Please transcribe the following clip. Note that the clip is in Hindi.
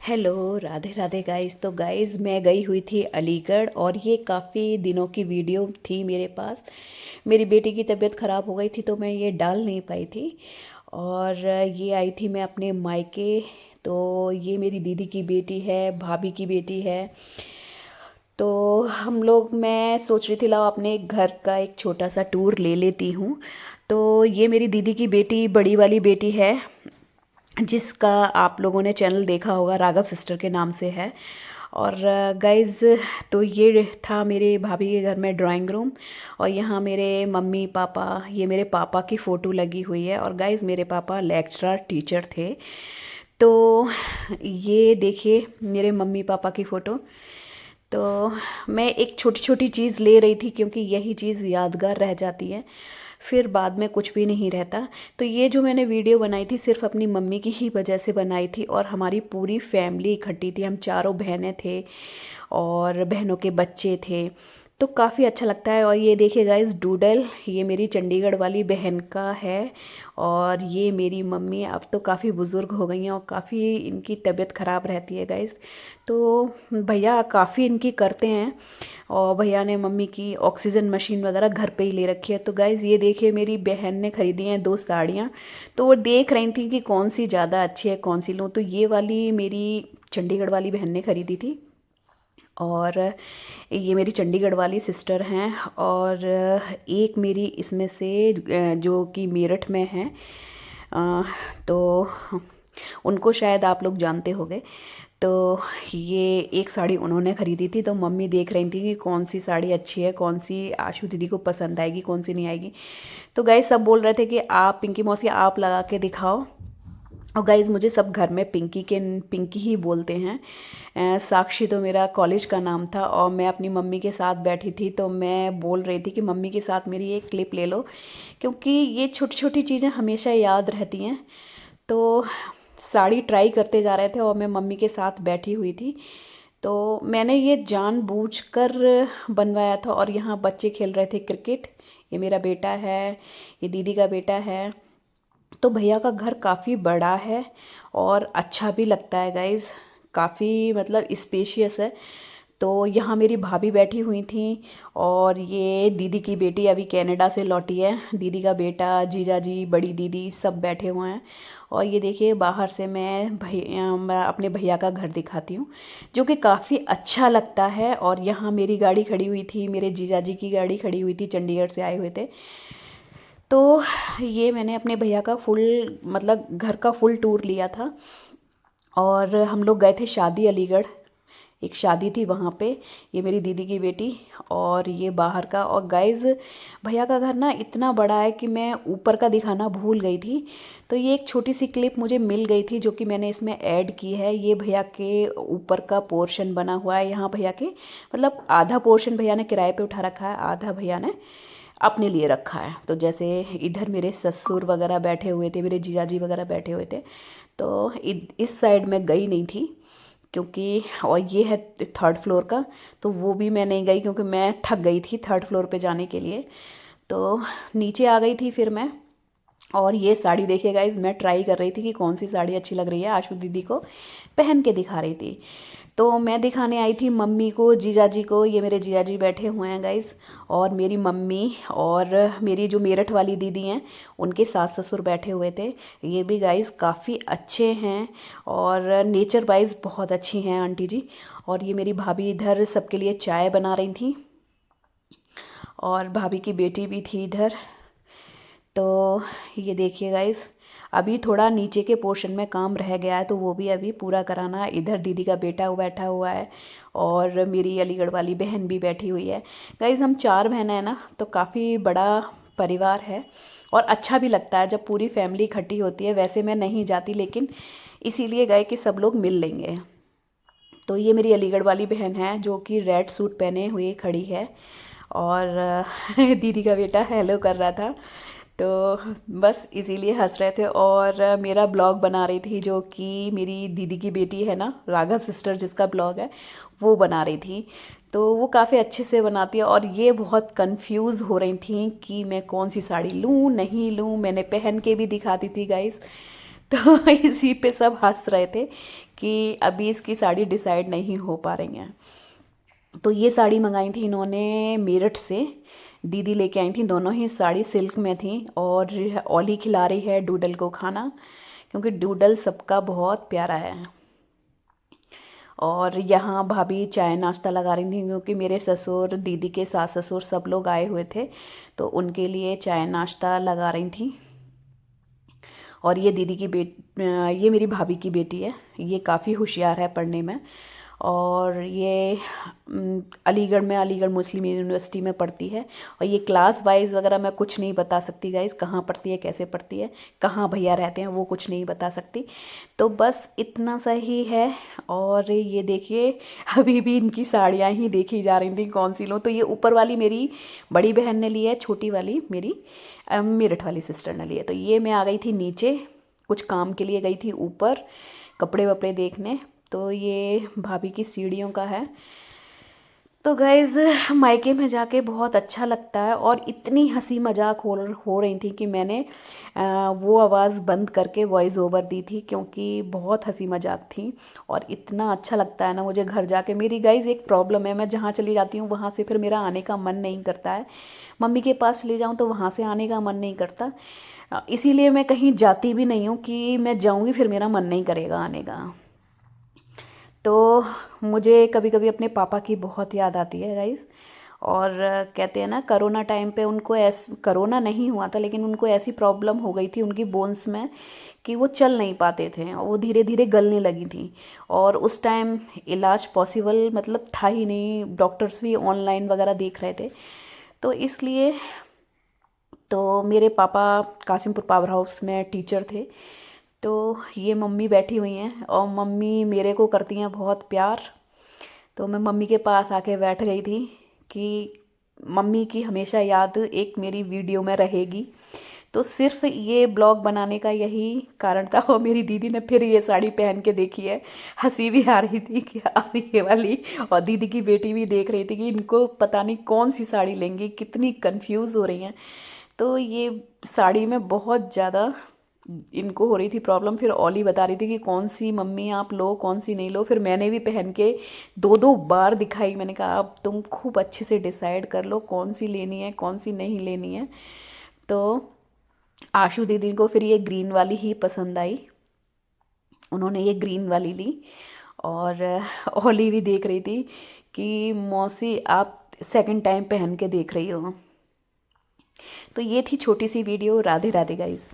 Hello, Radhe Radhe guys. तो गाइस मैं गई हुई थी अलीगढ़ और ये काफ़ी दिनों की वीडियो थी मेरे पास। मेरी बेटी की तबीयत ख़राब हो गई थी तो मैं ये डाल नहीं पाई थी। और ये आई थी मैं अपने मायके। तो ये मेरी दीदी की बेटी है, भाभी की बेटी है। तो हम लोग, मैं सोच रही थी लाओ अपने घर का एक छोटा सा टूर ले लेती हूँ। तो ये मेरी दीदी की बेटी, बड़ी वाली बेटी है, जिसका आप लोगों ने चैनल देखा होगा, राघव सिस्टर के नाम से है। और गाइज़, तो ये था मेरे भाभी के घर में ड्राइंग रूम। और यहाँ मेरे मम्मी पापा, ये मेरे पापा की फ़ोटो लगी हुई है। और गाइज़ मेरे पापा लेक्चरर टीचर थे। तो ये देखिए मेरे मम्मी पापा की फ़ोटो। तो मैं एक छोटी छोटी चीज़ ले रही थी क्योंकि यही चीज़ यादगार रह जाती है, फिर बाद में कुछ भी नहीं रहता। तो ये जो मैंने वीडियो बनाई थी सिर्फ अपनी मम्मी की ही वजह से बनाई थी। और हमारी पूरी फैमिली इकट्ठी थी, हम चारों बहनें थे और बहनों के बच्चे थे। तो काफ़ी अच्छा लगता है। और ये देखिए गाइस डूडल, ये मेरी चंडीगढ़ वाली बहन का है। और ये मेरी मम्मी अब तो काफ़ी बुज़ुर्ग हो गई हैं और काफ़ी इनकी तबीयत ख़राब रहती है गाइस। तो भैया काफ़ी इनकी करते हैं। और भैया ने मम्मी की ऑक्सीजन मशीन वगैरह घर पे ही ले रखी है। तो गाइज़ ये देखिए मेरी बहन ने ख़रीदी हैं 2 साड़ियाँ। तो वो देख रही थी कि कौन सी ज़्यादा अच्छी है, कौन सी लूँ। तो ये वाली मेरी चंडीगढ़ वाली बहन ने ख़रीदी थी। और ये मेरी चंडीगढ़ वाली सिस्टर हैं। और एक मेरी इसमें से जो कि मेरठ में है। अ, तो उनको शायद आप लोग जानते होंगे। तो ये एक साड़ी उन्होंने ख़रीदी थी। तो मम्मी देख रही थी कि कौन सी साड़ी अच्छी है, कौन सी आशु दीदी को पसंद आएगी, कौन सी नहीं आएगी। तो गाइज सब बोल रहे थे कि आप पिंकी मौसी आप लगा के दिखाओ। और गाइज मुझे सब घर में पिंकी ही बोलते हैं। साक्षी तो मेरा कॉलेज का नाम था। और मैं अपनी मम्मी के साथ बैठी थी तो मैं बोल रही थी कि मम्मी के साथ मेरी एक क्लिप ले लो, क्योंकि ये छोटी छोटी चीज़ें हमेशा याद रहती हैं। तो साड़ी ट्राई करते जा रहे थे और मैं मम्मी के साथ बैठी हुई थी। तो मैंने ये जानबूझकर बनवाया था। और यहाँ बच्चे खेल रहे थे क्रिकेट। ये मेरा बेटा है, ये दीदी का बेटा है। तो भैया का घर काफ़ी बड़ा है और अच्छा भी लगता है गाइज़, काफ़ी मतलब स्पेशियस है। तो यहाँ मेरी भाभी बैठी हुई थी। और ये दीदी की बेटी अभी कनाडा से लौटी है, दीदी का बेटा, जीजा जी, बड़ी दीदी सब बैठे हुए हैं। और ये देखिए बाहर से मैं अपने भैया का घर दिखाती हूँ, जो कि काफ़ी अच्छा लगता है। और यहाँ मेरी गाड़ी खड़ी हुई थी, मेरे जीजा जी की गाड़ी खड़ी हुई थी, चंडीगढ़ से आए हुए थे। तो ये मैंने अपने भैया का फुल, मतलब घर का फुल टूर लिया था। और हम लोग गए थे शादी, अलीगढ़ एक शादी थी वहाँ पे। ये मेरी दीदी की बेटी और ये बाहर का। और गाइज़ भैया का घर ना इतना बड़ा है कि मैं ऊपर का दिखाना भूल गई थी। तो ये एक छोटी सी क्लिप मुझे मिल गई थी जो कि मैंने इसमें ऐड की है। ये भैया के ऊपर का पोर्शन बना हुआ है। यहाँ भैया के मतलब आधा पोर्शन भैया ने किराए पे उठा रखा है, आधा भैया ने अपने लिए रखा है। तो जैसे इधर मेरे ससुर वगैरह बैठे हुए थे, मेरे जीजाजी वगैरह बैठे हुए थे। तो इस साइड में गई नहीं थी क्योंकि, और ये है 3rd फ्लोर का। तो वो भी मैं नहीं गई क्योंकि मैं थक गई थी 3rd फ्लोर पे जाने के लिए। तो नीचे आ गई थी फिर मैं। और ये साड़ी देखिए गाइज, मैं ट्राई कर रही थी कि कौन सी साड़ी अच्छी लग रही है, आशु दीदी को पहन के दिखा रही थी। तो मैं दिखाने आई थी मम्मी को, जीजाजी को। ये मेरे जीजाजी बैठे हुए हैं गाइज। और मेरी मम्मी और मेरी जो मेरठ वाली दीदी हैं उनके सास ससुर बैठे हुए थे। ये भी गाइज काफ़ी अच्छे हैं और नेचर वाइज बहुत अच्छी हैं आंटी जी। और ये मेरी भाभी इधर सबके लिए चाय बना रही थी। और भाभी की बेटी भी थी इधर। तो ये देखिए गाइस, अभी थोड़ा नीचे के पोर्शन में काम रह गया है तो वो भी अभी पूरा कराना है। इधर दीदी का बेटा बैठा हुआ है और मेरी अलीगढ़ वाली बहन भी बैठी हुई है। गाइस हम 4 बहनें हैं ना, तो काफ़ी बड़ा परिवार है और अच्छा भी लगता है जब पूरी फैमिली इकट्ठी होती है। वैसे मैं नहीं जाती लेकिन इसीलिए गए कि सब लोग मिल लेंगे। तो ये मेरी अलीगढ़ वाली बहन है जो कि रेड सूट पहने हुए खड़ी है। और दीदी का बेटा हेलो कर रहा था। तो बस इसीलिए हंस रहे थे। और मेरा ब्लॉग बना रही थी जो कि मेरी दीदी की बेटी है ना, राघव सिस्टर जिसका ब्लॉग है, वो बना रही थी। तो वो काफ़ी अच्छे से बनाती है। और ये बहुत कंफ्यूज हो रही थी कि मैं कौन सी साड़ी लूँ नहीं लूँ। मैंने पहन के भी दिखाती थी गाइस। तो इसी पे सब हंस रहे थे कि अभी इसकी साड़ी डिसाइड नहीं हो पा रही हैं। तो ये साड़ी मंगाई थी इन्होंने मेरठ से, दीदी लेके आई थी, दोनों ही साड़ी सिल्क में थी। और ओली खिला रही है डूडल को खाना, क्योंकि डूडल सबका बहुत प्यारा है। और यहाँ भाभी चाय नाश्ता लगा रही थी, क्योंकि मेरे ससुर, दीदी के सास ससुर सब लोग आए हुए थे, तो उनके लिए चाय नाश्ता लगा रही थी। और ये दीदी की ये मेरी भाभी की बेटी है, ये काफ़ी होशियार है पढ़ने में। और ये अलीगढ़ में, अलीगढ़ मुस्लिम यूनिवर्सिटी में पढ़ती है। और ये क्लास वाइज वगैरह मैं कुछ नहीं बता सकती गाइस, कहाँ पढ़ती है, कैसे पढ़ती है, कहाँ भैया रहते हैं, वो कुछ नहीं बता सकती। तो बस इतना सा ही है। और ये देखिए अभी भी इनकी साड़ियाँ ही देखी जा रही थी कौन सी लूँ। तो ये ऊपर वाली मेरी बड़ी बहन ने ली है, छोटी वाली मेरी मेरठ वाली सिस्टर ने ली है। तो ये मैं आ गई थी नीचे, कुछ काम के लिए गई थी ऊपर कपड़े वपड़े देखने। तो ये भाभी की सीढ़ियों का है। तो गाइज़ मायके में जाके बहुत अच्छा लगता है। और इतनी हंसी मजाक हो रही थी कि मैंने वो आवाज़ बंद करके वॉइस ओवर दी थी, क्योंकि बहुत हंसी मजाक थी। और इतना अच्छा लगता है ना मुझे घर जाके। मेरी गाइज़ एक प्रॉब्लम है, मैं जहाँ चली जाती हूँ वहाँ से फिर मेरा आने का मन नहीं करता है। मम्मी के पास ले जाऊँ तो वहाँ से आने का मन नहीं करता। इसीलिए मैं कहीं जाती भी नहीं हूँ कि मैं जाऊँगी फिर मेरा मन नहीं करेगा आने का। तो मुझे कभी कभी अपने पापा की बहुत याद आती है गाइस। और कहते हैं ना, कोरोना टाइम पे उनको कोरोना नहीं हुआ था, लेकिन उनको ऐसी प्रॉब्लम हो गई थी उनकी बोन्स में कि वो चल नहीं पाते थे, वो धीरे धीरे गलने लगी थी। और उस टाइम इलाज पॉसिबल मतलब था ही नहीं, डॉक्टर्स भी ऑनलाइन वगैरह देख रहे थे। तो इसलिए तो मेरे पापा कासिमपुर पावर हाउस में टीचर थे। तो ये मम्मी बैठी हुई हैं और मम्मी मेरे को करती हैं बहुत प्यार। तो मैं मम्मी के पास आके बैठ गई थी कि मम्मी की हमेशा याद एक मेरी वीडियो में रहेगी। तो सिर्फ ये ब्लॉग बनाने का यही कारण था। और मेरी दीदी ने फिर ये साड़ी पहन के देखी है, हंसी भी आ रही थी कि अब ये वाली। और दीदी की बेटी भी देख रही थी कि इनको पता नहीं कौन सी साड़ी लेंगी, कितनी कंफ्यूज हो रही हैं। तो ये साड़ी में बहुत ज़्यादा इनको हो रही थी प्रॉब्लम। फिर ओली बता रही थी कि कौन सी मम्मी आप लो, कौन सी नहीं लो। फिर मैंने भी पहन के दो दो बार दिखाई। मैंने कहा अब तुम खूब अच्छे से डिसाइड कर लो कौन सी लेनी है, कौन सी नहीं लेनी है। तो आशु दीदी को फिर ये ग्रीन वाली ही पसंद आई, उन्होंने ये ग्रीन वाली ली। और ओली भी देख रही थी कि मौसी आप सेकंड टाइम पहन के देख रही हो। तो ये थी छोटी सी वीडियो। राधे राधे गाइस।